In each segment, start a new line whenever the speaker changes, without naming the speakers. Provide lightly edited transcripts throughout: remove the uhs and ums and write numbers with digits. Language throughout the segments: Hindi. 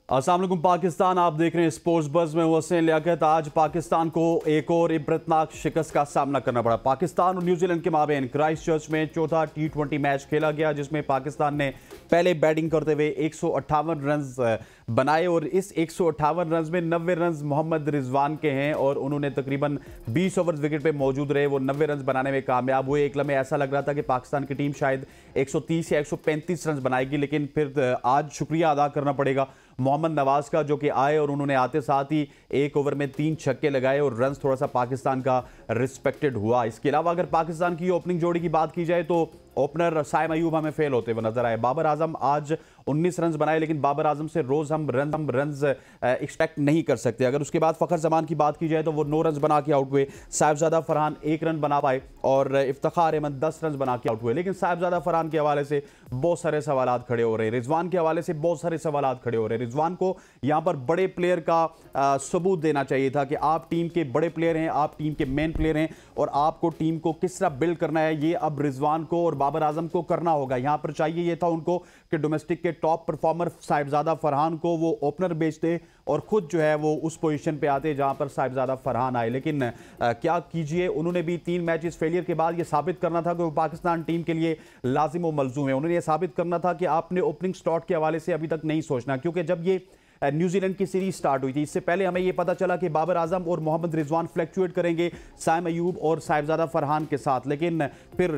अस्सलाम वालेकुम पाकिस्तान, आप देख रहे हैं स्पोर्ट्स बज़ में हुसैन लियाकत। आज पाकिस्तान को एक और इबरतनाक शिकस्त का सामना करना पड़ा। पाकिस्तान और न्यूजीलैंड के माबेन क्राइस्ट चर्च में चौथा T20 मैच खेला गया, जिसमें पाकिस्तान ने पहले बैटिंग करते हुए 158 रन बनाए और इस 158 रन में 90 रन मोहम्मद रिजवान के हैं और उन्होंने तकरीबन 20 ओवर विकेट पे मौजूद रहे। वो 90 रन बनाने में कामयाब हुए। एक लम्हे ऐसा लग रहा था कि पाकिस्तान की टीम शायद 130 या 135 रन बनाएगी, लेकिन फिर आज शुक्रिया अदा करना पड़ेगा मोहम्मद नवाज का, जो कि आए और उन्होंने आते साथ ही एक ओवर में 3 छक्के लगाए और रन थोड़ा सा पाकिस्तान का रिस्पेक्टेड हुआ। इसके अलावा अगर पाकिस्तान की ओपनिंग जोड़ी की बात की जाए तो ओपनर साइम अयूब हमें फेल होते हुए नजर आए। बाबर आजम आज 19 रन बनाए, लेकिन बाबर आजम से रोज हम रन एक्सपेक्ट नहीं कर सकते। अगर उसके बाद फखर जमान की बात की जाए तो वो 9 रन बना के आउट हुए। साहिबजादा फरहान 1 रन बना पाए और इफ्तिखार अहमद 10 रन बना के आउट हुए। लेकिन साहिबजादा फरहान के हवाले से बहुत सारे सवालात खड़े हो रहे हैं, रिजवान के हवाले से बहुत सारे सवालात खड़े हो रहे हैं। रिजवान को यहां पर बड़े प्लेयर का सबूत देना चाहिए था कि आप टीम के बड़े प्लेयर हैं, आप टीम के मेन प्लेयर हैं और आपको टीम को किस तरह बिल्ड करना है, ये अब रिजवान को और बाबर आजम को करना होगा। यहां पर चाहिए ये था उनको कि डोमेस्टिक के टॉप परफॉर्मर साहिबजादा फरहान को वो ओपनर बेचते और खुद जो है वो उस पोजीशन पे आते जहां पर साहिबजादा फरहान आए। लेकिन क्या कीजिए, उन्होंने भी 3 मैचेस फेलियर के बाद ये साबित करना था कि वो पाकिस्तान टीम के लिए लाजिम और मलजूम है। उन्होंने ये साबित करना था कि आपने ओपनिंग स्लॉट के हवाले से अभी तक नहीं सोचना, क्योंकि जब ये न्यूजीलैंड की सीरीज स्टार्ट हुई थी, इससे पहले हमें यह पता चला कि बाबर आजम और मोहम्मद रिजवान फ्लैक्चुएट करेंगे साइम अयूब और साहिबजादा फरहान के साथ। लेकिन फिर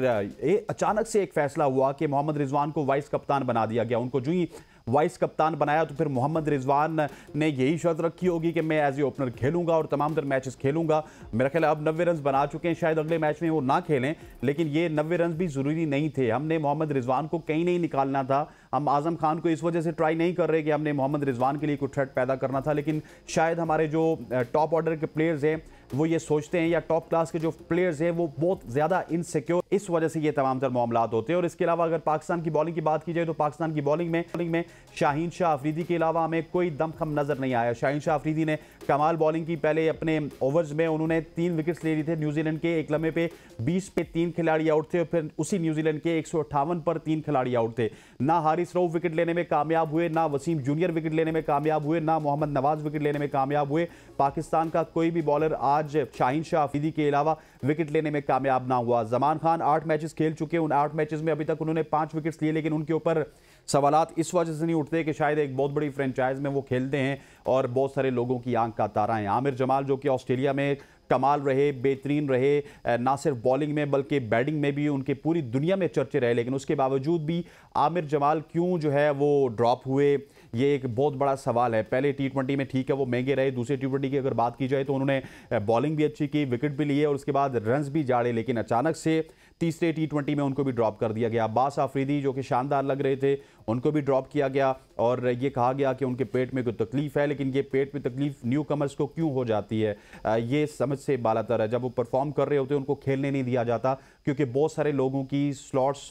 अचानक से एक फैसला हुआ कि मोहम्मद रिजवान को वाइस कप्तान बना दिया गया। उनको जो ही वाइस कप्तान बनाया तो फिर मोहम्मद रिजवान ने यही शर्त रखी होगी कि मैं एज ए ओपनर खेलूंगा और तमाम तर मैचेस खेलूंगा। मेरा ख्याल है अब 90 रन बना चुके हैं, शायद अगले मैच में वो ना खेलें, लेकिन ये 90 रन भी जरूरी नहीं थे। हमने मोहम्मद रिजवान को कहीं नहीं निकालना था। हम आजम खान को इस वजह से ट्राई नहीं कर रहे कि हमने मोहम्मद रिजवान के लिए कोई थ्रेट पैदा करना था, लेकिन शायद हमारे जो टॉप ऑर्डर के प्लेयर्स हैं वो ये सोचते हैं, या टॉप क्लास के जो प्लेयर्स हैं वो बहुत ज्यादा इनसिक्योर, इस वजह से ये तमाम तर मामलात होते हैं। और इसके अलावा अगर पाकिस्तान की बॉलिंग की बात की जाए तो पाकिस्तान की बॉलिंग में शाहीन शाह अफरीदी के अलावा हमें कोई दमखम नजर नहीं आया। शाहीन शाह अफरीदी ने कमाल बॉलिंग की। पहले अपने ओवर्स में उन्होंने 3 विकेट्स ले लिए थे न्यूजीलैंड के। एक लम्हे पे 20 पे 3 खिलाड़ी आउट थे और फिर उसी न्यूजीलैंड के 158 पर 3 खिलाड़ी आउट थे। ना हारिस रऊफ विकेट लेने में कामयाब हुए, ना वसीम जूनियर विकेट लेने में कामयाब हुए, ना मोहम्मद नवाज विकेट लेने में कामयाब हुए। पाकिस्तान का कोई भी बॉलर आज शाहीन शाह अफरीदी के अलावा विकेट लेने में कामयाब ना हुआ। जमान खान 8 मैचेस खेल चुके हैं, उन 8 मैचेस में अभी तक उन्होंने 5 विकेट्स लिए, लेकिन उनके ऊपर सवालात इस वजह से नहीं उठते कि शायद एक बहुत बड़ी फ्रेंचाइज में वो खेलते हैं और बहुत सारे लोगों की आंख का तारा है। आमिर जमाल जो कि ऑस्ट्रेलिया में कमाल रहे, बेहतरीन रहे, ना सिर्फ बॉलिंग में बल्कि बैटिंग में भी उनके पूरी दुनिया में चर्चे रहे, लेकिन उसके बावजूद भी आमिर जमाल क्यों जो है वो ड्रॉप हुए, ये एक बहुत बड़ा सवाल है। पहले T20 में ठीक है वो महंगे रहे, दूसरे T20 की अगर बात की जाए तो उन्होंने बॉलिंग भी अच्छी की, विकेट भी लिए और उसके बाद रन्स भी जाड़े, लेकिन अचानक से तीसरे T20 में उनको भी ड्रॉप कर दिया गया। अब्बास आफरीदी जो कि शानदार लग रहे थे, उनको भी ड्रॉप किया गया और ये कहा गया कि उनके पेट में कोई तकलीफ है, लेकिन ये पेट में तकलीफ न्यू कमर्स को क्यों हो जाती है ये समझ से बालातर है। जब वो परफॉर्म कर रहे होते हैं उनको खेलने नहीं दिया जाता, क्योंकि बहुत सारे लोगों की स्लॉट्स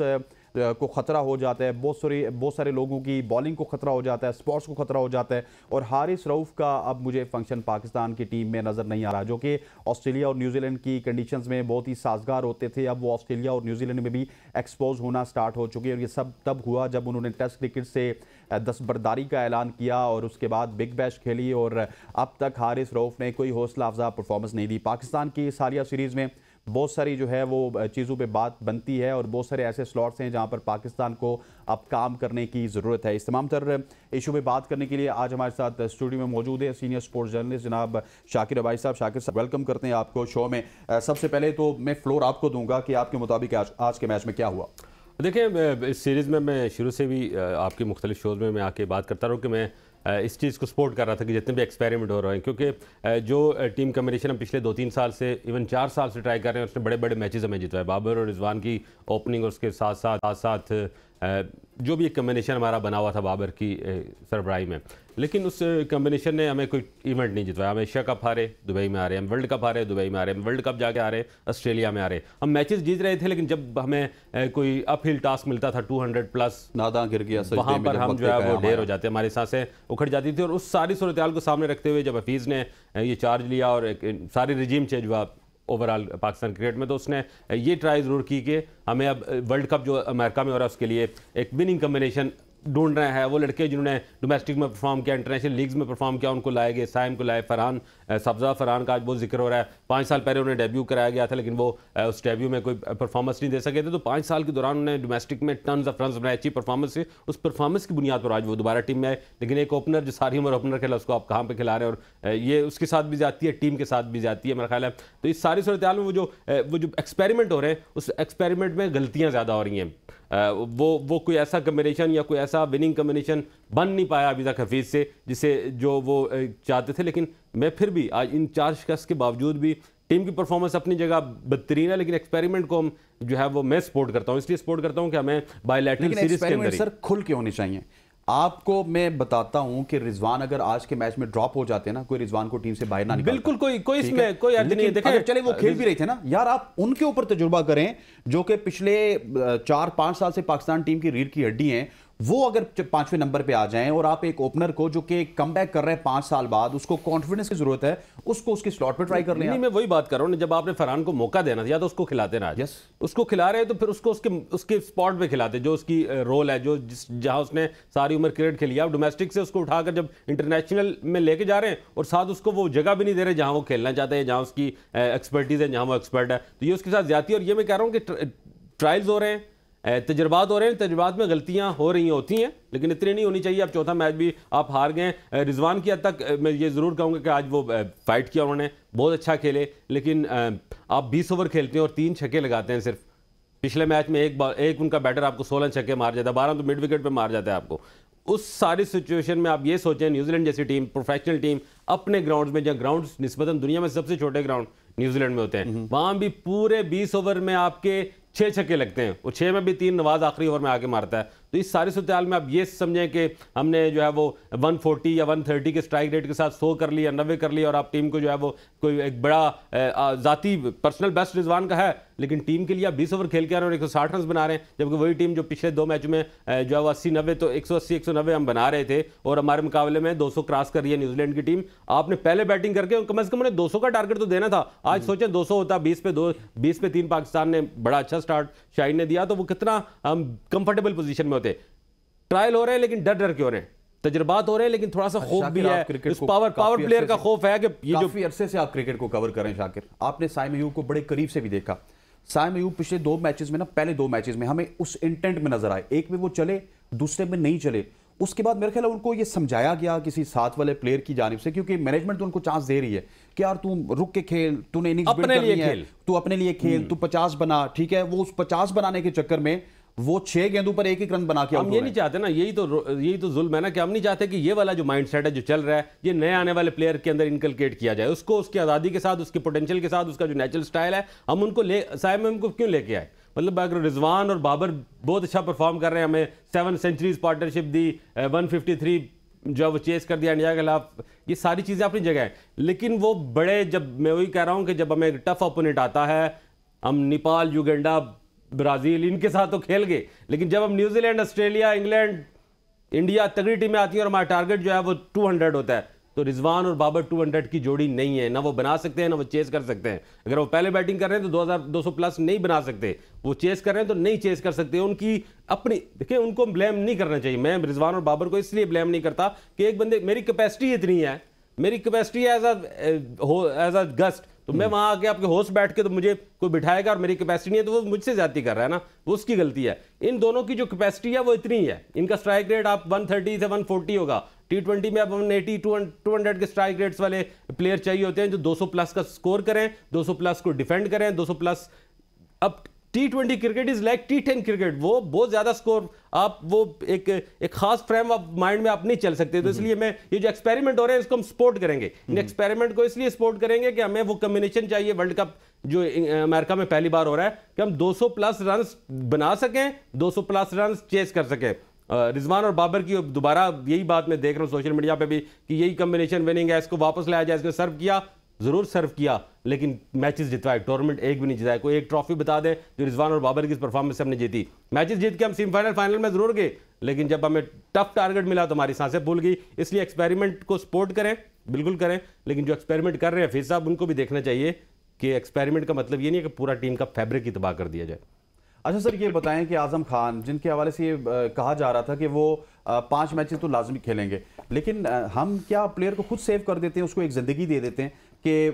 को खतरा हो जाता है, बहुत सारे लोगों की बॉलिंग को खतरा हो जाता है, स्पोर्ट्स को खतरा हो जाता है। और हारिस रऊफ का अब मुझे फंक्शन पाकिस्तान की टीम में नजर नहीं आ रहा, जो कि ऑस्ट्रेलिया और न्यूजीलैंड की कंडीशंस में बहुत ही साजगार होते थे। अब वो ऑस्ट्रेलिया और न्यूजीलैंड में भी एक्सपोज होना स्टार्ट हो चुके हैं और ये सब तब हुआ जब उन्होंने टेस्ट क्रिकेट से दस्तबरदारी का ऐलान किया और उसके बाद बिग बैश खेली और अब तक हारिस रऊफ ने कोई हौसला अफजा परफॉर्मेंस नहीं दी। पाकिस्तान की सालिया सीरीज में बहुत सारी जो है वो चीज़ों पे बात बनती है और बहुत सारे ऐसे स्लॉट्स हैं जहां पर पाकिस्तान को अब काम करने की ज़रूरत है। इस तमाम तर इशू पे बात करने के लिए आज हमारे साथ स्टूडियो में मौजूद है सीनियर स्पोर्ट्स जर्नलिस्ट जनाब शाकिर अबाई साहब। शाकिर साहब, वेलकम करते हैं आपको शो में। सबसे पहले तो मैं फ्लोर आपको दूंगा कि आपके मुताबिक आज के मैच में क्या हुआ।
देखिए, इस सीरीज़ में मैं शुरू से भी आपके मुख्तलिफ शोज़ में मैं आके बात करता रहूँ कि मैं इस चीज़ को सपोर्ट कर रहा था कि जितने भी एक्सपेरिमेंट हो रहे हैं, क्योंकि जो टीम कम्बिनेशन हम पिछले 2-3 साल से इवन 4 साल से ट्राई कर रहे हैं, उसने बड़े बड़े मैचेस हमें जितवाए। बाबर और रिजवान की ओपनिंग और उसके साथ साथ जो भी एक कम्बिनेशन हमारा बना हुआ था बाबर की सरबराही में, लेकिन उस कम्बिनेशन ने हमें कोई इवेंट नहीं जितवाया। हम एशिया कप हारे, दुबई में आ रहे हैं, हम वर्ल्ड कप हारे, दुबई में आ रहे हैं, वर्ल्ड कप जाके आ रहे, ऑस्ट्रेलिया में आ रहे। हम मैचेस जीत रहे थे, लेकिन जब हमें कोई अपहिल टास्क मिलता था 200+
नादा गिर गया,
वहाँ पर हम जो है वो ढेर हो जाते, हमारी सांसें उखड़ जाती थी। और उस सारी सूरत हाल को सामने रखते हुए जब हफीज़ ने ये चार्ज लिया और एक सारी रिजीम चेंज हुआ ओवरऑल पाकिस्तान क्रिकेट में, तो उसने ये ट्राई ज़रूर की कि हमें अब वर्ल्ड कप जो अमेरिका में हो रहा है उसके लिए एक विनिंग कम्बिनेशन ढूंढ रहे हैं, वो लड़के जिन्होंने डोमेस्टिक में परफॉर्म किया, इंटरनेशनल लीग्स में परफॉर्म किया, उनको लाए गए। साइम को लाए, फरहान सब्जा फरहान का आज बहुत जिक्र हो रहा है। 5 साल पहले उन्हें डेब्यू कराया गया था, लेकिन वो उस डेब्यू में कोई परफॉर्मेंस नहीं दे सके थे। तो 5 साल के दौरान उन्होंने डोमेस्टिक में टन्स ऑफ रन्स बनाए, अच्छी परफॉर्मेंस से। उस परफॉर्मेंस की बुनियाद पर आज वो दोबारा टीम में आए। लेकिन एक ओपनर जो सारी उम्र ओपनर खेला, उसको आप कहाँ पे खिला रहे हैं? और ये उसके साथ भी जाती है, टीम के साथ भी जाती है, मेरा ख्याल है। तो इस सारी सूरत में वो जो एक्सपेरिमेंट हो रहे हैं, उस एक्सपेरिमेंट में गलतियाँ ज़्यादा हो रही हैं। वो कोई ऐसा कम्बिनेशन या कोई ऐसा विनिंग कम्बिनेशन बन नहीं पाया अभी तक हफीज़ से, जिसे जो वो चाहते थे। लेकिन मैं फिर भी आज इन 4 शिकस्त के बावजूद भी टीम की परफॉर्मेंस अपनी जगह बेहतरीन है। लेकिन एक्सपेरिमेंट को हम जो है वो मैं सपोर्ट करता हूँ, इसलिए सपोर्ट करता हूँ कि हमें बायलैटरल सीरीज के अंदर
सर खुल के होने चाहिए। आपको मैं बताता हूं कि रिजवान अगर आज के मैच में ड्रॉप हो जाते हैं ना, कोई रिजवान को टीम से बाहर ना निकालता।
बिल्कुल कोई इसमें कोई अर्थ नहीं है।
देखिए चले वो खेल भी रहे थे ना यार, आप उनके ऊपर तजुर्बा करें जो कि पिछले 4-5 साल से पाकिस्तान टीम की रीढ़ की हड्डी हैं। वो अगर 5वें नंबर पे आ जाएं और आप एक ओपनर को जो कि कमबैक कर रहे हैं 5 साल बाद, उसको कॉन्फिडेंस की जरूरत है, उसको उसके स्लॉट पे ट्राई कर लें।
नहीं, मैं वही बात कर रहा हूँ, जब आपने फरहान को मौका देना था या तो उसको खिलाते ना।
यस,
उसको खिला रहे हैं तो फिर उसको उसके स्पॉट पे खिलाते, जो उसकी रोल है, जो जहां उसने सारी उम्र क्रिकेट खेली है। डोमेस्टिक से उसको उठाकर जब इंटरनेशनल में लेके जा रहे हैं और साथ उसको वो जगह भी नहीं दे रहे जहां वो खेलना चाहते हैं, जहां उसकी एक्सपर्टीज है, जहां वो एक्सपर्ट है। तो ये उसके साथ ज्यादती है। और ये मैं कह रहा हूँ कि ट्रायल्स हो रहे हैं, तजर्बात हो रहे हैं, तजर्बात में गलतियां हो रही होती हैं, लेकिन इतनी नहीं होनी चाहिए। अब चौथा मैच भी आप हार गए। रिजवान की हद तक मैं ये ज़रूर कहूँगा कि आज वो फाइट किया, उन्होंने बहुत अच्छा खेले। लेकिन आप 20 ओवर खेलते हैं और 3 छक्के लगाते हैं सिर्फ। पिछले मैच में एक उनका बैटर आपको 16 छक्के मार जाता है, 12 तो मिड विकेट पर मार जाता है आपको। उस सारी सिचुएशन में आप ये सोचें, न्यूजीलैंड जैसी टीम, प्रोफेशनल टीम, अपने ग्राउंड्स में, जहाँ ग्राउंड निस्बतन दुनिया में सबसे छोटे ग्राउंड न्यूजीलैंड में होते हैं, वहां भी पूरे 20 ओवर में आपके 6 छक्के लगते हैं, और 6 में भी 3 नवाज आखिरी ओवर में आके मारता है। तो इस सारी सूरत में आप ये समझें कि हमने जो है वो 140 या 130 के स्ट्राइक रेट के साथ 100 कर लिया, 90 कर लिया, और आप टीम को जो है वो कोई एक बड़ा जाती पर्सनल बेस्ट रिजवान का है, लेकिन टीम के लिए आप 20 ओवर खेल के आ रहे हैं और 160 रन बना रहे हैं। जबकि वही टीम जो पिछले 2 मैचों में जो है वो 80-90, तो 180-190 हम बना रहे थे, और हमारे मुकाबले में 200 क्रॉस कर रही है न्यूजीलैंड की टीम। आपने पहले बैटिंग करके कम से कम उन्हें 200 का टारगेट तो देना था। आज सोचें 200 होता, 20 पे 3 पाकिस्तान ने बड़ा अच्छा स्टार्ट शाहीन ने दिया, तो वो कितना हम कंफर्टेबल पोजीशन में होते। ट्रायल हो रहे हैं लेकिन डर डर के हो रहे हैं, तजर्बात हो रहे हैं लेकिन थोड़ा सा खौफ भी है, इस पावर प्लेयर का खौफ है कि ये जो
काफी अरसे से आप क्रिकेट को कवर करें शाकिर, आपने साइम अयूब को बड़े करीब से भी देखा। साइम अयूब पिछले 2 मैचेस में ना, पहले 2 मैचेस में हमें उस इंटेंट में नजर आए, एक में वो चले, दूसरे में नहीं चले। उसके बाद मेरे ख्याल उनको ये समझाया गया किसी साथ वाले प्लेयर की जानिब से, क्योंकि मैनेजमेंट तो उनको चांस दे रही है कि यार तू रुक के खेल, तूने इनिंग्स बिल्ड करनी है, तू अपने लिए खेल, तू 50 बना, ठीक है। वो उस 50 बनाने के चक्कर में वो 6 गेंदों पर 1-1 रन बना के
हम ये नहीं चाहते ना, यही तो जुल्म है ना, कि हम नहीं चाहते कि ये वाला जो माइंडसेट है जो चल रहा है, ये नए आने वाले प्लेयर के अंदर इनकलकेट किया जाए, उसको उसकी आज़ादी के साथ, उसके पोटेंशियल के साथ, उसका जो नेचुरल स्टाइल है, हम उनको साइम को क्यों लेके आए? मतलब अगर रिजवान और बाबर बहुत अच्छा परफॉर्म कर रहे हैं, हमें 7 सेंचुरीज पार्टनरशिप दी, 153 जो वो चेस कर दिया इंडिया के खिलाफ, ये सारी चीज़ें अपनी जगह हैं। लेकिन वो बड़े, जब मैं वही कह रहा हूँ कि जब हमें टफ ओपोनेंट आता है, हम नेपाल, युगांडा, ब्राजील, इनके साथ तो खेल गए, लेकिन जब हम न्यूजीलैंड, ऑस्ट्रेलिया, इंग्लैंड, इंडिया, तगड़ी टीमें आती हैं और हमारा टारगेट जो है वो 200 होता है, तो रिजवान और बाबर 200 की जोड़ी नहीं है। ना वो बना सकते हैं, ना वो चेस कर सकते हैं। अगर वो पहले बैटिंग कर रहे हैं तो 2200 प्लस नहीं बना सकते, वो चेस कर रहे हैं तो नहीं चेस कर सकते। उनकी अपनी, देखिए, उनको ब्लेम नहीं करना चाहिए। मैं रिजवान और बाबर को इसलिए ब्लेम नहीं करता कि एक बंदे, मेरी कैपेसिटी इतनी है, मेरी कैपेसिटी एज अ गस्ट, तो मैं वहां आके आपके होस्ट बैठ के तो मुझे कोई बिठाएगा और मेरी कैपेसिटी नहीं है, तो वो मुझसे ज्यादती कर रहा है ना, वो उसकी गलती है। इन दोनों की जो कैपेसिटी है वो इतनी ही है। इनका स्ट्राइक रेट आप 130 से 140 होगा, T20 में आप 180 200 के स्ट्राइक रेट्स वाले प्लेयर चाहिए होते हैं जो 200 प्लस का स्कोर करें, 200 प्लस को डिफेंड करें, 200 प्लस। अब T20 cricket is like T10 cricket, वो बहुत ज्यादा स्कोर, आप वो एक खास फ्रेम ऑफ माइंड में आप नहीं चल सकते। तो इसलिए मैं ये जो एक्सपेरिमेंट हो रहे हैं इसको हम सपोर्ट करेंगे। इन एक्सपेरिमेंट को इसलिए सपोर्ट करेंगे कि हमें वो कॉम्बिनेशन चाहिए। वर्ल्ड कप जो अमेरिका में पहली बार हो रहा है कि हम 200 प्लस रन बना सकें, 200 प्लस रन चेस कर सकें। रिजवान और बाबर की दोबारा यही बात मैं देख रहा हूँ सोशल मीडिया पे भी कि यही कॉम्बिनेशन विनिंग है, इसको वापस लाया जाए। इसको सर्व किया, जरूर सर्व किया, लेकिन मैचेस जितवाए, टूर्नामेंट एक भी नहीं जिताया। कोई एक ट्रॉफी बता दें जो रिजवान और बाबर की परफॉर्मेंस से हमने जीती। मैचेस जीत के हम सेमीफाइनल, फाइनल में जरूर गए, लेकिन जब हमें टफ टारगेट मिला तो हमारी सांसें भूल गई। इसलिए एक्सपेरिमेंट को सपोर्ट करें, बिल्कुल करें, लेकिन जो एक्सपेरिमेंट कर रहे हैं हफीज साहब, उनको भी देखना चाहिए कि एक्सपेरिमेंट का मतलब ये नहीं है कि पूरा टीम का फैब्रिक ही तबाह कर दिया जाए।
अच्छा सर, ये बताएं कि आजम खान जिनके हवाले से ये कहा जा रहा था कि वो 5 मैचेस तो लाजमी खेलेंगे, लेकिन हम क्या प्लेयर को खुद सेव कर देते हैं, उसको एक ज़िंदगी दे देते हैं कि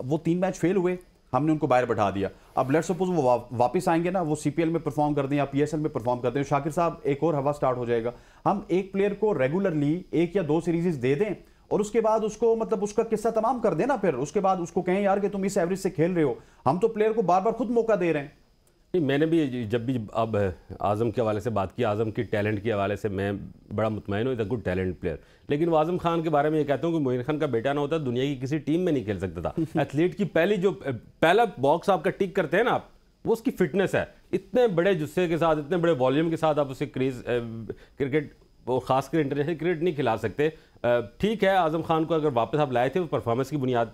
वो 3 मैच फेल हुए, हमने उनको बाहर बैठा दिया, अब लेट्स सपोज वो वापस आएंगे ना, वो सीपीएल में परफॉर्म कर दें या पीएसएल में परफॉर्म करते हैं, शाकिर साहब एक और हवा स्टार्ट हो जाएगा। हम एक प्लेयर को रेगुलरली 1 या 2 सीरीज दे दें और उसके बाद उसको मतलब उसका किस्सा तमाम कर देना, फिर उसके बाद उसको कहें यार कि तुम इस एवरेज से खेल रहे हो। हम तो प्लेयर को बार बार खुद मौका दे रहे हैं।
नहीं, मैंने भी जब भी अब आज़म के हवाले से बात की, आज़म की टैलेंट के हवाले से मैं बड़ा मुतमईन हूँ, is a good talent player. लेकिन वो आज़म खान के बारे में ये कहता हूँ कि मोइन खान का बेटा ना होता दुनिया की किसी टीम में नहीं खेल सकता था। एथलीट की पहला बॉक्स आपका टिक करते हैं ना आप, वो उसकी फिटनेस है। इतने बड़े जुस्से के साथ, इतने बड़े वॉल्यूम के साथ आप उसे क्रिकेट, वो खासकर इंटरनेशनल क्रिकेट नहीं खिला सकते। ठीक है, आज़म खान को अगर वापस आप लाए थे, वो परफॉर्मेंस की बुनियाद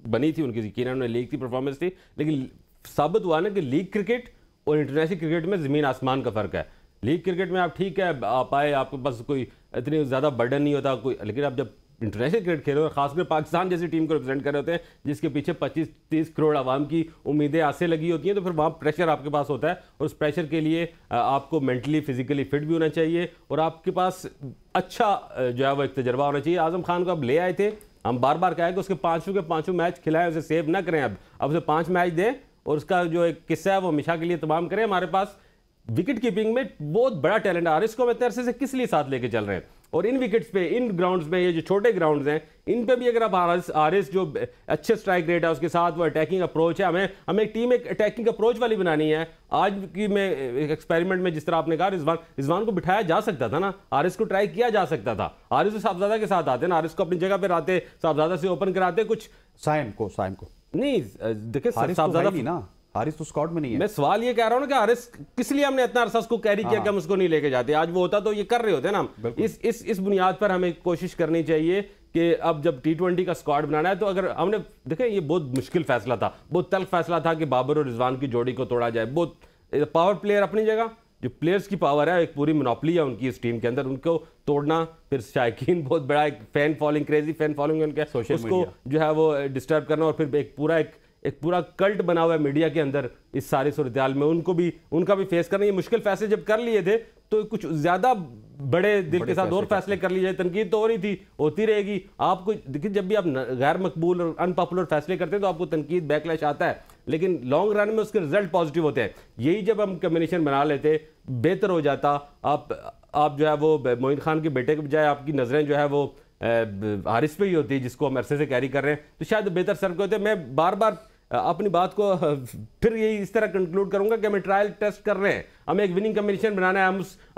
बनी थी उनकी, यकीनन उन्होंने लीग की परफॉर्मेंस थी, लेकिन साबित हुआ ना कि लीग क्रिकेट और इंटरनेशनल क्रिकेट में ज़मीन आसमान का फ़र्क है। लीग क्रिकेट में आप ठीक है, आप आए, आपके पास कोई इतनी ज़्यादा बर्डन नहीं होता कोई, लेकिन आप जब इंटरनेशनल क्रिकेट खेल रहे हो, खासकर पाकिस्तान जैसी टीम को रिप्रेजेंट कर रहे होते हैं जिसके पीछे 25-30 करोड़ आवाम की उम्मीदें आसे लगी होती हैं, तो फिर वहाँ प्रेशर आपके पास होता है और उस प्रेशर के लिए आपको मेंटली फिजिकली फिट भी होना चाहिए और आपके पास अच्छा जो है वो एक तजर्बा होना चाहिए। आज़म खान को अब ले आए थे, हम बार बार कहा कि उसके 5 के 5 मैच खिलाएं, उसे सेव ना करें, अब उसे 5 मैच दें और उसका जो एक किस्सा है वो हमेशा के लिए तमाम करें। हमारे पास विकेट कीपिंग में बहुत बड़ा टैलेंट है, इसको हम इतने अरसे से किस लिए साथ लेके चल रहे हैं। और इन विकेट्स पे, इन ग्राउंड्स में, ये जो छोटे ग्राउंड्स हैं, इन पे भी अगर आप आरिस जो अच्छे स्ट्राइक रेट है उसके साथ वो अटैकिंग अप्रोच है, हमें एक टीम एक अटैकिंग अप्रोच वाली बनानी है। आज की में एक एक्सपेरिमेंट में जिस तरह आपने कहा रिजवान को बिठाया जा सकता था ना, आरिस को ट्राई किया जा सकता था। आरिस तो साहबजादा के साथ आते ना, आरिस को अपनी जगह पर आते, साहबजादा से ओपन कराते, कुछ
साइम को
नहीं देखिए साहबजादा
ना, हारिस तो स्क्वाड में नहीं है।
मैं सवाल ये कह रहा हूं ना कि हारिस किस लिए हमने इतना अरसा उसको कैरी किया कि हम उसको नहीं लेके जाते। आज वो होता तो ये कर रहे होते ना। इस बुनियाद पर हमें कोशिश करनी चाहिए कि अब जब T20 का स्क्वाड बनाना है तो अगर हमने देखें, ये बहुत मुश्किल फैसला था, बहुत तल्ख फैसला था कि बाबर और रिजवान की जोड़ी को तोड़ा जाए। बहुत पावर प्लेयर अपनी जगह, जो प्लेयर्स की पावर है, एक पूरी मोनोपोली है उनकी इस टीम के अंदर, उनको तोड़ना, फिर शायकीन बहुत बड़ा एक fan following, crazy fan following उनके, उसको जो है वो डिस्टर्ब करना और फिर एक पूरा कल्ट बना हुआ है मीडिया के अंदर इस सारी सूरत-ए-हाल में, उनका भी फेस करना। ये मुश्किल फैसले जब कर लिए थे तो कुछ ज्यादा बड़े दिल के साथ और फैसले कर लिए जाए, तनकीद तो हो रही थी, होती रहेगी। आपको देखिए, जब भी आप गैर मकबूल और अनपॉपुलर फैसले करते हैं तो आपको तनकीद बैकलैश आता है, लेकिन लॉन्ग रन में उसके रिजल्ट पॉजिटिव होते हैं। यही जब हम कम्बिनेशन बना लेते, बेहतर हो जाता। आप जो है वो मोइन खान के बेटे के बजाय आपकी नजरें जो है वो हारिस पे ही होती है, जिसको हम अरसे से कैरी कर रहे हैं, तो शायद बेहतर सर्व होते। मैं बार बार अपनी बात को फिर यही इस तरह कंक्लूड करूंगा कि हमें ट्रायल टेस्ट कर रहे हैं, हमें एक विनिंग कम्बिनेशन बनाना है।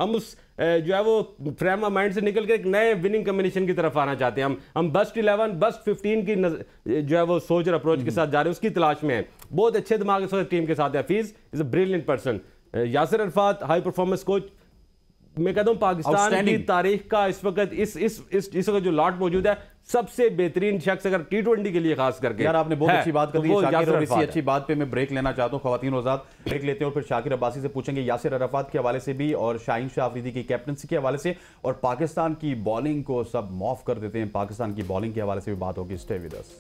हम उस जो है वो फ्रेम ऑफ माइंड से निकल के एक नए विनिंग कम्बिनेशन की तरफ आना चाहते हैं। हम बेस्ट 11 बेस्ट 15 की जो है वो सोच और अप्रोच के साथ जा रहे हैं, उसकी तलाश में है। बहुत अच्छे दिमाग इस वक्त टीम के साथ है। Hafeez is a brilliant person. Yasir Arafat high performance coach. मैं कहता हूं पाकिस्तान की तारीख का इस वक्त इस वक्त जो लॉट मौजूद है, सबसे बेहतरीन शख्स अगर T20 के लिए खास करके।
यार आपने बहुत अच्छी बात कर दी शाकिर, और इसी अच्छी बात पे मैं ब्रेक लेना चाहता हूं। ख्वातीन रोजात ब्रेक लेते हैं और फिर शाकिर अब्बासी से पूछेंगे यासिर अरफात के हवाले से भी और शाहीन शाह अफरीदी की कैप्टनसी के हवाले से, और पाकिस्तान की बॉलिंग को सब माफ कर देते हैं, पाकिस्तान की बॉलिंग के हवाले से भी बात होगी। Stay with us.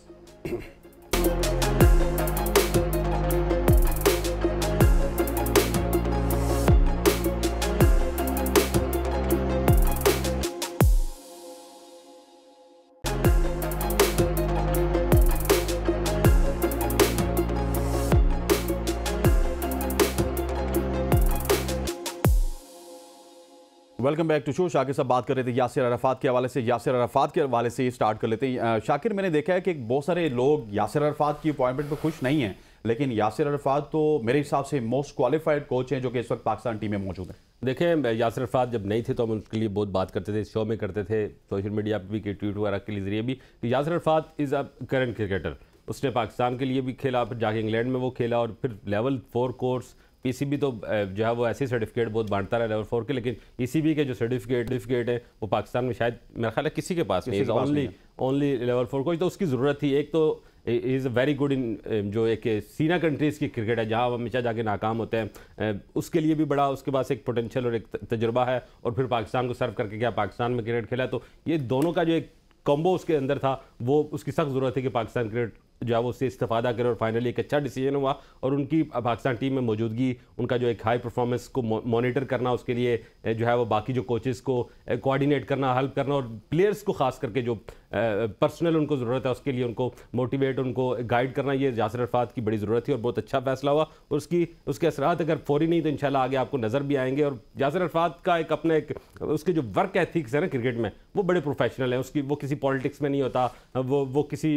Welcome back to show. Shakir साहब बात कर रहे थे यासिर अरफात के हवाले से। यासिर अरफात के हवाले से स्टार्ट कर लेते हैं। शाकिर, मैंने देखा है कि बहुत सारे लोग यासिर अरफात की अपॉइंटमेंट पर खुश नहीं हैं, लेकिन यासिर अरफात तो मेरे हिसाब से मोस्ट क्वालिफाइड कोच हैं जो कि इस वक्त पाकिस्तान टीम में मौजूद हैं।
देखें, यासिर अरफात जब नहीं थे तो हम उनके लिए बहुत बात करते थे, शो में करते थे, सोशल मीडिया पर भी, के ट्वीट वगैरह के जरिए भी। Yasir Arafat is a current cricketer. उसने पाकिस्तान के लिए भी खेला, फिर जाके इंग्लैंड में वो खेला, और फिर लेवल 4 कोर्स पीसीबी तो जो है वो ऐसे सर्टिफिकेट बहुत बांटता रहा लेवल 4 के, लेकिन ईसीबी के जो सर्टिफिकेट है वो पाकिस्तान में शायद मेरा ख्याल है किसी के पास नहीं, ओनली लेवल 4 कोच। तो उसकी ज़रूरत थी। एक तो is a very good in जो एक सीना कंट्रीज़ की क्रिकेट है जहाँ हमेशा जाके नाकाम होते हैं, उसके लिए भी बड़ा उसके पास एक पोटेंशियल और एक तजुर्बा है, और फिर पाकिस्तान को सर्व करके क्या पाकिस्तान में क्रिकेट खेला। तो ये दोनों का जो एक कॉम्बो उसके अंदर था, वो उसकी सख्त ज़रूरत है कि पाकिस्तान क्रिकेट जो है वो उससे इस्तेफादा करे और फाइनली एक अच्छा डिसीजन हुआ। और उनकी पाकिस्तान टीम में मौजूदगी, उनका जो एक हाई परफॉर्मेंस को मॉनिटर करना, उसके लिए जो है वो बाकी जो कोचेस को कोऑर्डिनेट करना, हेल्प करना, और प्लेयर्स को खास करके जो पर्सनल उनको ज़रूरत है उसके लिए उनको मोटिवेट, उनको गाइड करना, ये यासिर अरफात की बड़ी ज़रूरत थी और बहुत अच्छा फैसला हुआ। और उसके असरात अगर फौरी नहीं तो इंशाल्लाह आगे आपको नज़र भी आएंगे। और यासिर अरफात का एक अपना एक उसके जो वर्क एथिक्स है ना क्रिकेट में, वो बड़े प्रोफेशनल है। वो किसी पॉलिटिक्स में नहीं होता, वो किसी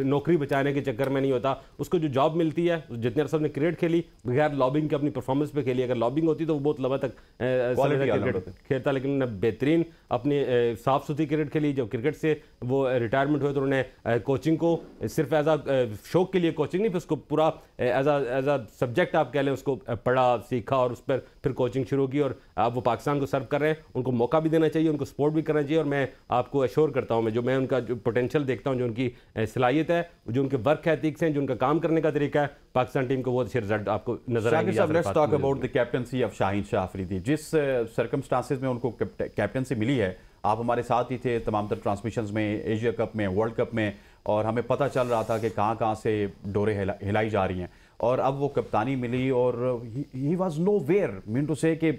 नौकरी बचाने के चक्कर में नहीं होता। उसको जो जॉब मिलती है, जितने अरसे ने क्रिकेट खेली बगैर लॉबिंग के अपनी परफॉर्मेंस पे खेली, अगर लॉबिंग होती तो वो बहुत लंबा तक क्रिकेट खेलता, लेकिन उन्होंने बेहतरीन अपनी साफ सुथरी क्रिकेट खेली। जब क्रिकेट से वो रिटायरमेंट हुए तो उन्होंने कोचिंग को सिर्फ एज आ शौक के लिए कोचिंग नहीं, फिर उसको पूरा एज आ सब्जेक्ट आप कह लें, उसको पढ़ा, सीखा और उस पर फिर कोचिंग शुरू की। और आप वो पाकिस्तान को सर्व कर रहे हैं, उनको मौका भी देना चाहिए, उनको सपोर्ट भी करना चाहिए। और मैं आपको एश्योर करता हूँ, जो मैं उनका जो पोटेंशियल देखता हूँ, जो उनकी सलाहियत है, जो उनके वर्क एथिक्स हैं, जो उनका काम करने का तरीका है, पाकिस्तान टीम को बहुत अच्छे रिजल्ट आपको नजर आएंगे।
Let's talk about the captaincy of Shaheen Shah Afridi. जिस सर्कमस्टांसेस में उनको कैप्टनसी मिली है, आप हमारे साथ ही थे तमाम तर ट्रांसमिशंस में, एशिया कप में, वर्ल्ड कप में, और हमें पता चल रहा था कि कहाँ से डोरे हिलाई जा रही हैं। और अब वो कप्तानी मिली और he was nowhere mean to say कि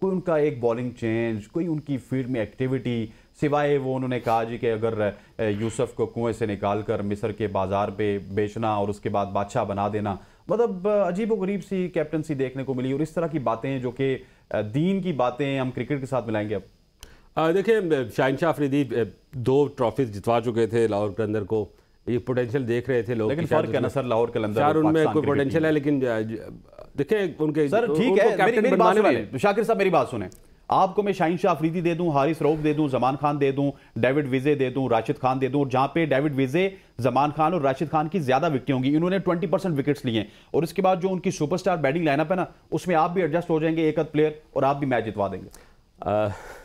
कोई उनका एक बॉलिंग चेंज, कोई उनकी फील्ड में एक्टिविटी, सिवाय वो उन्होंने कहा जी कि अगर यूसुफ को कुएं से निकाल कर मिस्र के बाजार पे बेचना और उसके बाद बादशाह बना देना, मतलब अजीब व गरीब सी कैप्टनसी देखने को मिली। और इस तरह की बातें जो कि दीन की बातें हम क्रिकेट के साथ मिलाएंगे। अब
देखिए, शाहीन शाह अफरीदी 2 ट्रॉफीज जितवा चुके थे लाहौर के अंदर को, ये पोटेंशियल देख रहे थे लोग,
लेकिन फर्क है ना सर, लाहौर के अंदर
उनमें कोई पोटेंशियल है, लेकिन देखिए उनके
सर ठीक है, मेरी बात सुनिए शाकिर साहब, मेरी बात सुने। आपको मैं शाहीन शाह अफरीदी दे दूं, हारिस रऊफ दे दूं, जमान खान दे दूं, डेविड विजे दे दूं, राशिद खान दे दूं, और जहां पे डेविड विजे, जमान खान और राशिद खान की ज्यादा विकेटें होंगी, इन्होंने 20% विकेट्स लिए हैं, और इसके बाद जो उनकी सुपरस्टार बैटिंग लाइनअप है ना, उसमें आप भी एडजस्ट हो जाएंगे एक आध प्लेयर और आप भी मैच जितवा देंगे।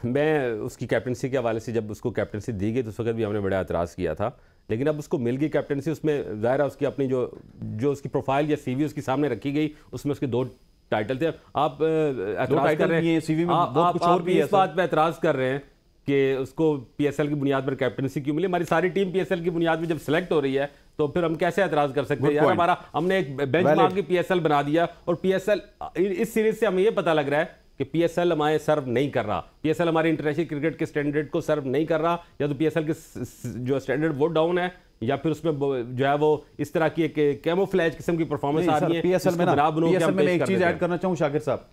मैं उसकी कैप्टनसी के हवाले से, जब उसको कैप्टनसी दी गई तो उस वक्त भी हमने बड़ा एतराज़ किया था, लेकिन अब उसको मिल गई कैप्टनसी। उसमें ज़ाहिर है उसकी अपनी जो उसकी प्रोफाइल या सीवी उसके सामने रखी गई, उसमें उसके 2 टाइटल थे। आप एतराज़ कर रहे हैं, सीवी में बहुत कुछ और भी है, इस बात पे एतराज़ कर रहे हैं कि उसको पीएसएल की बुनियाद पर कैप्टनसी क्यों मिली। हमारी सारी टीम पीएसएल की बुनियाद पर जब सेलेक्ट हो रही है तो फिर हम कैसे एतराज़ कर सकते हैं यार। हमने एक बेंचमार्क की पीएसएल बना दिया, और पीएसएल इस सीरीज से हमें यह पता लग रहा है कि पीएसएल हमारे सर्व नहीं कर रहा, पीएसएल हमारे इंटरनेशनल क्रिकेट के स्टैंडर्ड को सर्व नहीं कर रहा, या तो पीएसएल के जो स्टैंडर्ड वो डाउन है, या फिर उसमें जो है वो इस तरह की एक कैमोफ्लेज किस्म की परफॉर्मेंस आ रही है।
पीएसएल में एक चीज ऐड करना चाहूं शाकिर साहब,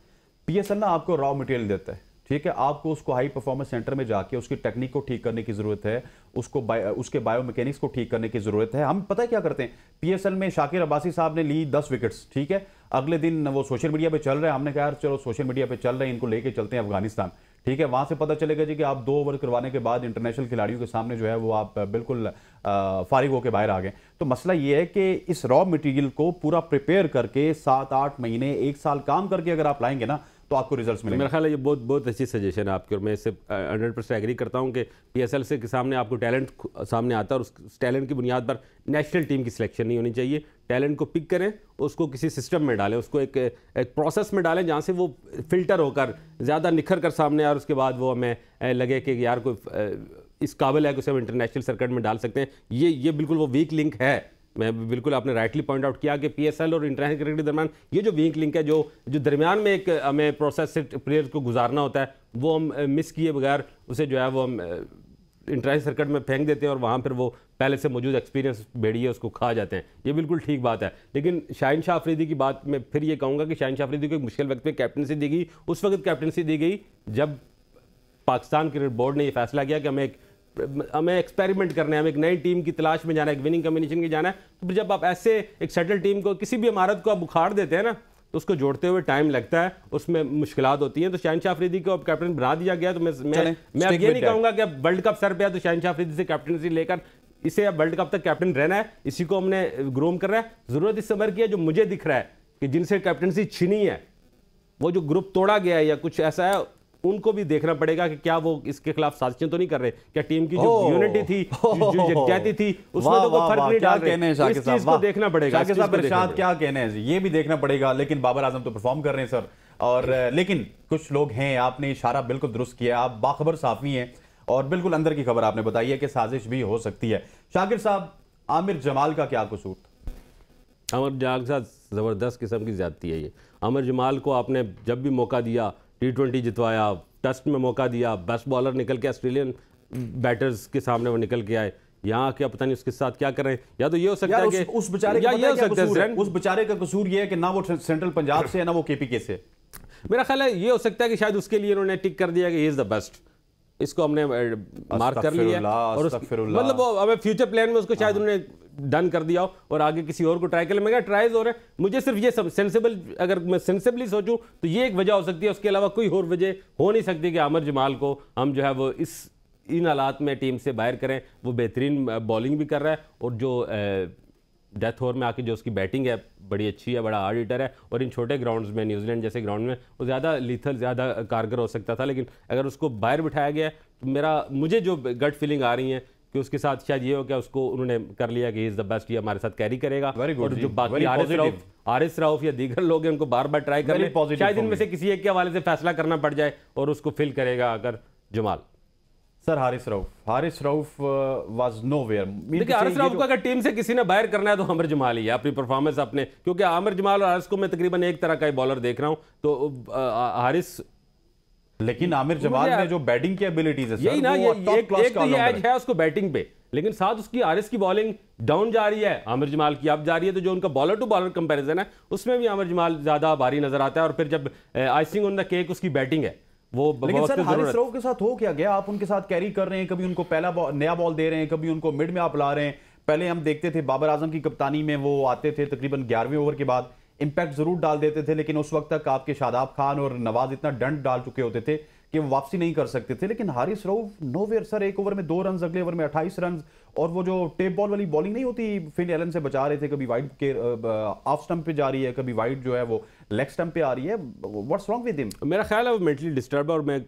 पीएसएल ना आपको रॉ मटेरियल देता है, ठीक है, आपको उसको हाई परफॉर्मेंस सेंटर में जाके उसकी टेक्निक को ठीक करने की जरूरत है, उसके बायोमैकेनिक्स को ठीक करने की जरूरत है। हम पता है क्या करते हैं, पीएसएल में शाकिर अब्बासी साहब ने ली 10 विकेट्स, ठीक है, अगले दिन वो सोशल मीडिया पे चल रहे हैं, हमने कहा यार चलो सोशल मीडिया पे चल रहे हैं, इनको लेके चलते हैं अफगानिस्तान, ठीक है। वहां से पता चलेगा जी कि आप 2 ओवर करवाने के बाद इंटरनेशनल खिलाड़ियों के सामने जो है वो आप बिल्कुल फारिग होकर बाहर आ गए। तो मसला ये है कि इस रॉ मटेरियल को पूरा प्रिपेयर करके 7-8 महीने 1 साल काम करके अगर आप लाएंगे ना तो आपको रिजल्ट्स मिलेंगे।
मेरा ख्याल है ये बहुत अच्छी सजेशन है आपकी, और मैं इससे 100% एग्री करता हूं कि पीएसएल से सामने आपको टैलेंट सामने आता है, और उस टैलेंट की बुनियाद पर नेशनल टीम की सिलेक्शन नहीं होनी चाहिए। टैलेंट को पिक करें, उसको किसी सिस्टम में डालें, उसको एक प्रोसेस में डालें जहां से वो फिल्टर होकर ज़्यादा निखर कर सामने आए, और उसके बाद वो हमें लगे कि यार कोई इस काबिल है कि उसे हम इंटरनेशनल सर्किट में डाल सकते हैं। ये बिल्कुल वो वीक लिंक है। मैं बिल्कुल, आपने राइटली पॉइंट आउट किया कि पीएसएल और इंटरनेशनल क्रिकेट के दरमियान ये जो वीक लिंक है, जो दरमियान में एक हमें प्रोसेस से प्लेयर्स को गुजारना होता है, वो हम मिस किए बगैर उसे जो है वो हम इंटरनेशनल सर्किट में फेंक देते हैं, और वहाँ पर वो पहले से मौजूद एक्सपीरियंस भेड़िए उसको खा जाते हैं। ये बिल्कुल ठीक बात है। लेकिन शाहीन शाह अफरीदी की बात मैं फिर ये कहूँगा कि शाहीन शाह अफरीदी को एक मुश्किल वक्त में कैप्टनसी दी गई। उस वक्त कैप्टनसी दी गई जब पाकिस्तान क्रिकेट बोर्ड ने यह फैसला किया कि हमें एक्सपेरिमेंट करना है, हमें एक नई टीम की तलाश में जाना है, एक विनिंग कॉम्बिनेशन की जाना है। तो फिर जब आप ऐसे एक सेटल टीम को, किसी भी इमारत को आप उखाड़ देते हैं ना, तो उसको जोड़ते हुए टाइम लगता है, उसमें मुश्किलात होती हैं। तो शाहीन शाह अफरीदी को अब कैप्टन बना दिया गया। तो मैं अब ये नहीं कहूंगा कि अब वर्ल्ड कप सर पे है तो शाहीन शाह अफरीदी से कैप्टनसी लेकर इसे अब वर्ल्ड कप तक कैप्टन रहना है, इसी को हमने ग्रूम कर रहा है। जरूरत इस समर की है, जो मुझे दिख रहा है कि जिनसे कैप्टनसी छीनी है, वो जो ग्रुप तोड़ा गया है या कुछ ऐसा है, उनको भी देखना पड़ेगा कि क्या वो इसके खिलाफ साजिशें तो नहीं कर रहे, क्या टीम की जो यूनिटी थी, जो यकजहती थी, उसमें तो कोई फर्क नहीं डाल रहे। इस चीज को देखना पड़ेगा।
क्या कहने हैं, ये भी देखना पड़ेगा। लेकिन बाबर आजम तो परफॉर्म कर रहे हैं सर, और लेकिन कुछ लोग हैं, आपने इशारा बिल्कुल दुरुस्त किया, आप बाखबर साफी हैं और बिल्कुल अंदर की खबर आपने बताई है कि साजिश भी हो सकती है। शाकिर साहब, आमिर जमाल का क्या कसूर था?
अमर जमाल के साथ ज़बरदस्त किस्म की ज़्यादती है ये। अमर जमाल को आपने जब भी मौका दिया, T20 जितवाया, टेस्ट में मौका दिया, बेस्ट बॉलर निकल के ऑस्ट्रेलियन बैटर्स के सामने वो निकल के आए। यहाँ क्या पता नहीं उसके साथ क्या कर रहे हैं। या तो ये हो सकता है कि
उस बेचारे का क्या कसूर है? उस बेचारे का कसूर ये है कि ना वो सेंट्रल पंजाब से है ना वो KPK से।
मेरा ख्याल है ये हो सकता है कि शायद उसके लिए उन्होंने टिक कर दिया कि ही इज द बेस्ट, इसको हमने मार्क कर लिया और मतलब हमें फ्यूचर प्लान में उसको शायद उन्होंने डन कर दिया हो और आगे किसी और को ट्राई कर ले। मैं ट्राइज हो रहे हैं, मुझे सिर्फ ये सब सेंसिबल, अगर मैं सेंसिबली सोचूं तो ये एक वजह हो सकती है, उसके अलावा कोई और वजह हो नहीं सकती कि आमिर जमाल को हम जो है वो इन हालात में टीम से बाहर करें। वो बेहतरीन बॉलिंग भी कर रहा है और जो डेथ ओवर में आके जो उसकी बैटिंग है बड़ी अच्छी है, बड़ा हार्ड हिटर है और इन छोटे ग्राउंड्स में, न्यूजीलैंड जैसे ग्राउंड में वो ज़्यादा लीथल, ज़्यादा कारगर हो सकता था। लेकिन अगर उसको बाहर बिठाया गया तो मुझे जो गट फीलिंग आ रही है कि उसके साथ शायद ये हो क्या, उसको उन्होंने कर लिया कि इज़ द बेस्ट, ये हमारे साथ कैरी करेगा। और जो बाकी आरिस रऊफ या दीगर लोग हैं उनको बार बार ट्राई कर ले, शायद इनमें से किसी एक के हवाले से फैसला करना पड़ जाए और उसको फिल करेगा अगर Jamal.
Sir Haris Rauf was nowhere.
देखिए हारिस रऊफ को अगर टीम से किसी ने बाहर करना है तो आमिर जमाल ही है, अपनी परफॉर्मेंस अपने, क्योंकि आमिर जमाल और हारिस को मैं तकरीबन एक तरह का ही बॉलर देख रहा हूं। तो हारिस,
लेकिन आमिर जमाल में जो बैटिंग की एबिलिटीज है सर,
यही ना, ये एक तो ये एज है उसको बैटिंग पे, लेकिन साथ उसकी हारिस की बॉलिंग डाउन जा रही है, आमिर जमाल की अब जा रही है। तो जो उनका बॉलर टू बॉलर कंपैरिजन है उसमें भी आमिर जमाल ज्यादा भारी नजर आता है। और फिर जब आइसिंग ऑन द केक उसकी बैटिंग है वो।
लेकिन सर हारिस रऊफ के साथ हो क्या गया? आप उनके साथ कैरी कर रहे हैं, कभी उनको पहला नया बॉल दे रहे हैं, कभी उनको मिड में आप ला रहे हैं। पहले हम देखते थे बाबर आजम की कप्तानी में वो आते थे तकरीबन 11वें ओवर के बाद, इंपैक्ट जरूर डाल देते थे, लेकिन उस वक्त तक आपके शादाब खान और नवाज इतना डंड डाल चुके होते थे कि वो वापसी नहीं कर सकते थे। लेकिन हारिस रऊफ नोवेयर सर, एक ओवर में 2 रन, अगले ओवर में 28 रन, और वो जो टेप बॉल वाली बॉलिंग नहीं होती, फिल एलन से बचा रहे थे, कभी वाइड के ऑफ स्टंप पे जा रही है, कभी वाइड जो है वो लेग स्टंप पे आ रही है। What's wrong with him?
मेरा ख्याल है वो मेंटली डिस्टर्ब है। और मैं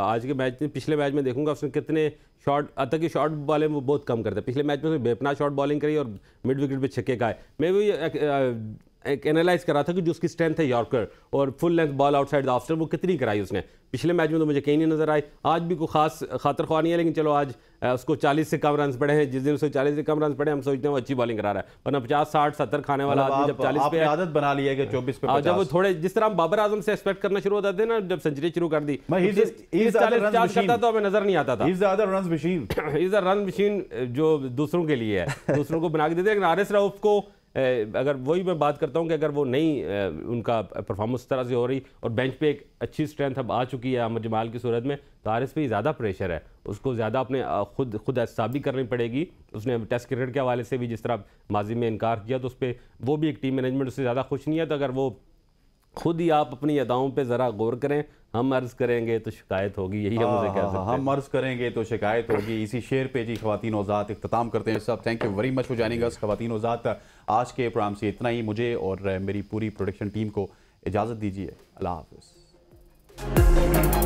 आज के मैच में, पिछले मैच में देखूंगा उसने कितने शॉट, आता कि शॉट बॉल वो बहुत कम करता है। पिछले मैच में उसने बेपना शॉट बॉलिंग करी और मिड विकेट पे छक्के खाए। मैं भी एक एनालाइज कर रहा था कि जो उसकी स्ट्रेंथ है यॉर्कर और full length ball outside the off stump, वो कितनी कराई उसने। पिछले मैच में तो मुझे कहीं नहीं नजर आई, आज भी कोई खास खातर ख्वाह नहीं है। लेकिन चलो आज उसको 40 से कम रन पड़े हैं, जिस दिन उसको 40 से कम रन पड़े हम सोचते हैं वो अच्छी बॉलिंग करा रहा है, वरना 50, 60, 70 खाने वाला आदमी जब 40 पे
आदत बना लिया है कि 24 पे 50।
जब वो थोड़े जिस तरह हम बाबर आजम से एक्सपेक्ट करना शुरू होते थे ना, जब सेंचुरी शुरू कर दी, 40 करता तो हमें नजर नहीं आता था।
इज द रन मशीन
जो दूसरों के लिए है, दूसरों को बना के देते हैं। लेकिन हारिस रऊफ को अगर वही मैं बात करता हूं कि अगर वो नहीं उनका परफॉर्मेंस तरह से हो रही और बेंच पे एक अच्छी स्ट्रेंथ अब आ चुकी है आमिर जमाल की सूरत में, तो हारिस पे ज़्यादा प्रेशर है, उसको ज़्यादा अपने खुद एहसाबी करनी पड़ेगी। उसने टेस्ट क्रिकेट के हवाले से भी जिस तरह माजी में इनकार किया, तो उस पर वो भी एक टीम मैनेजमेंट उससे ज़्यादा खुश नहीं है। तो अगर वो खुद ही आप अपनी अदाओं पे ज़रा गौर करें, हम अर्ज करेंगे तो शिकायत होगी, यही हम मुझे कह सकते हैं।
हम अर्ज करेंगे तो शिकायत होगी। इसी शेर पे जी ख़वातीन औज़ात इख्तिताम करते हैं सब। Thank you very much for joining us ख़वातीन औज़ात। आज के प्रोग्राम से इतना ही। मुझे और मेरी पूरी प्रोडक्शन टीम को इजाज़त दीजिए। अल्लाह हाफ़िज़।